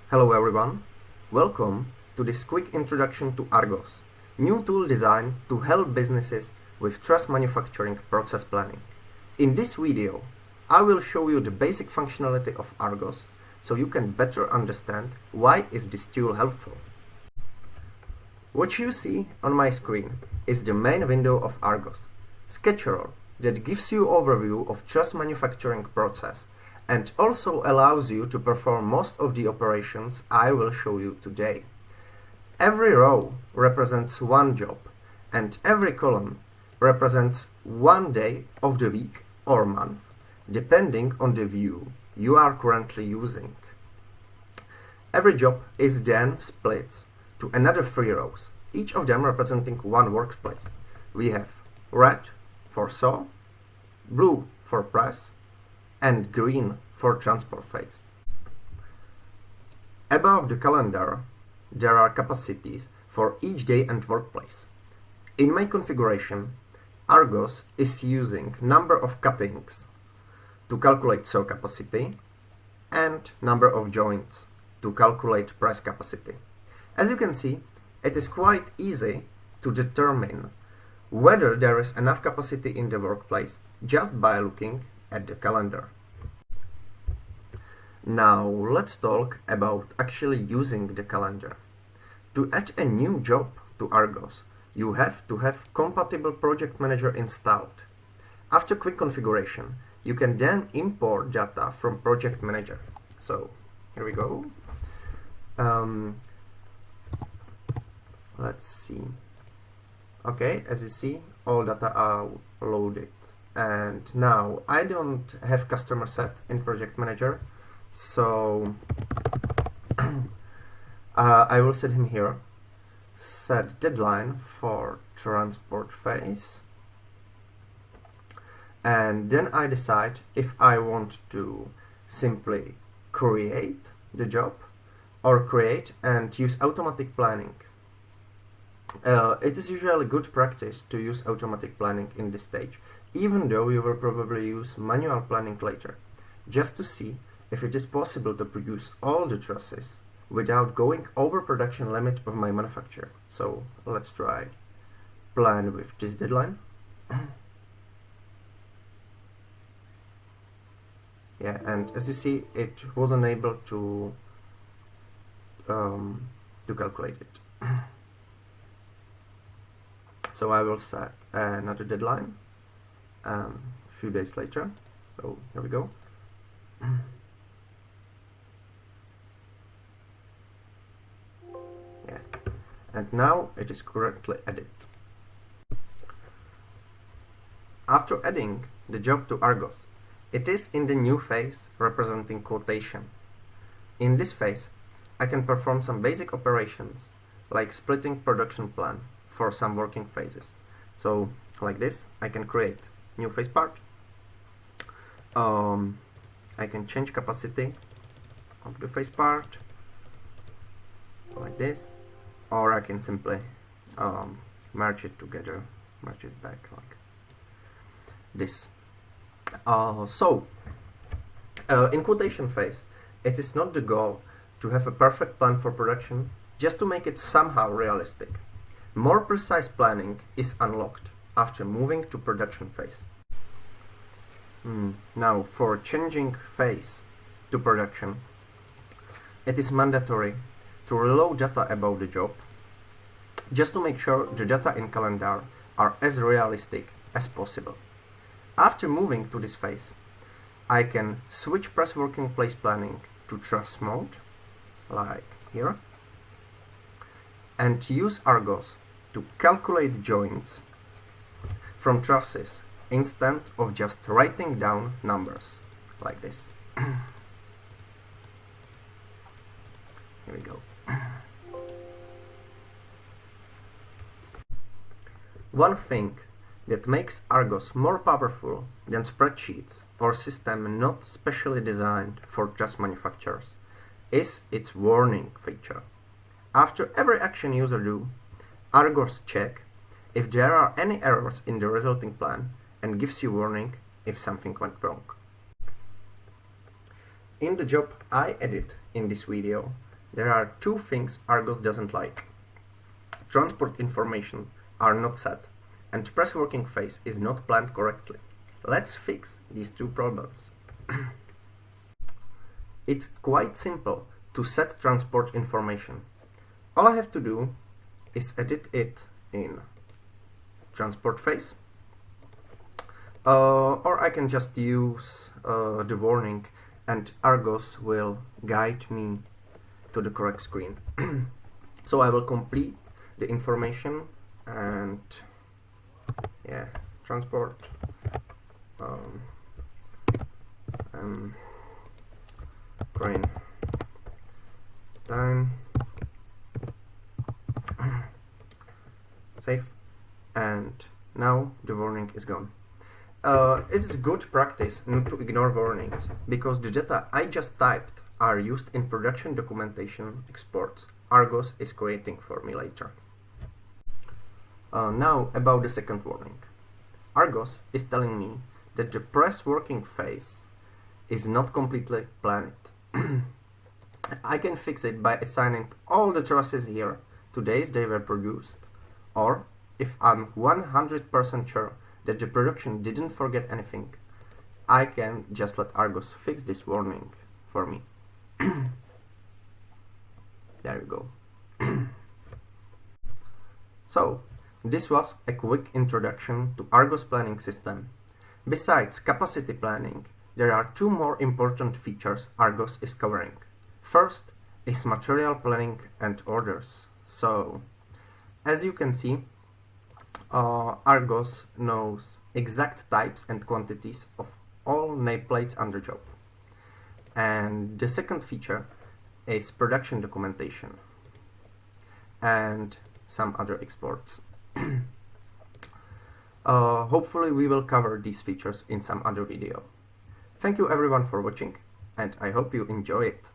Hello everyone, welcome to this quick introduction to Argos, new tool designed to help businesses with truss manufacturing process planning. In this video, I will show you the basic functionality of Argos so you can better understand why is this tool helpful. What you see on my screen is the main window of Argos, Scheduler, that gives you overview of truss manufacturing process and also allows you to perform most of the operations I will show you today. Every row represents one job and every column represents one day of the week or month, depending on the view you are currently using. Every job is then split to another 3 rows, each of them representing one workplace. We have red for saw, blue for press, and green for transport phase. Above the calendar, there are capacities for each day and workplace. In my configuration, Argos is using number of cuttings to calculate saw capacity and number of joints to calculate press capacity. As you can see, it is quite easy to determine whether there is enough capacity in the workplace just by looking at the calendar. Now let's talk about actually using the calendar. To add a new job to Argos, you have to have compatible project manager installed. After quick configuration, you can then import data from project manager. So here we go. Let's see. Okay, as you see, all data are loaded. And now I don't have customer set in project manager, so I will set him here. Set deadline for transport phase. And then I decide if I want to simply create the job or create and use automatic planning. It is usually good practice to use automatic planning in this stage, even though you will probably use manual planning later, just to see if it is possible to produce all the trusses without going over production limit of my manufacturer. So let's try plan with this deadline. Yeah, and as you see, it wasn't able to calculate it. So I will set another deadline a few days later. So here we go. Yeah, and now it is correctly added. After adding the job to Argos, it is in the new phase representing quotation. In this phase, I can perform some basic operations like splitting production plan for some working phases. So like this, I can create new phase part. I can change capacity of the phase part like this, or I can simply merge it together, merge it back like this. In quotation phase, it is not the goal to have a perfect plan for production, just to make it somehow realistic. More precise planning is unlocked after moving to production phase. Now, for changing phase to production, it is mandatory to reload data about the job, just to make sure the data in calendar are as realistic as possible. After moving to this phase, I can switch press working place planning to truss mode, like here, and use Argos to calculate joints from trusses instead of just writing down numbers like this. Here we go. One thing that makes Argos more powerful than spreadsheets or system not specially designed for truss manufacturers is its warning feature. After every action user do, Argos check if there are any errors in the resulting plan and gives you warning if something went wrong. In the job I edit in this video, there are two things Argos doesn't like. Transport information are not set, and press working phase is not planned correctly. Let's fix these two problems. It's quite simple to set transport information. All I have to do is edit it in transport phase, or I can just use the warning and Argos will guide me to the correct screen. So I will complete the information and transport crane time, save, and now the warning is gone. It is good practice not to ignore warnings, because the data I just typed are used in production documentation exports Argos is creating for me later. Now about the second warning. Argos is telling me that the press working phase is not completely planned. I can fix it by assigning all the trusses here to days they were produced, or if I'm 100% sure that the production didn't forget anything, I can just let Argos fix this warning for me. There you go. So, this was a quick introduction to Argos planning system. Besides capacity planning, there are two more important features Argos is covering. First is material planning and orders. So, as you can see, Argos knows exact types and quantities of all nameplates under job. And the second feature is production documentation and some other exports. Hopefully we will cover these features in some other video. Thank you everyone for watching, and I hope you enjoy it.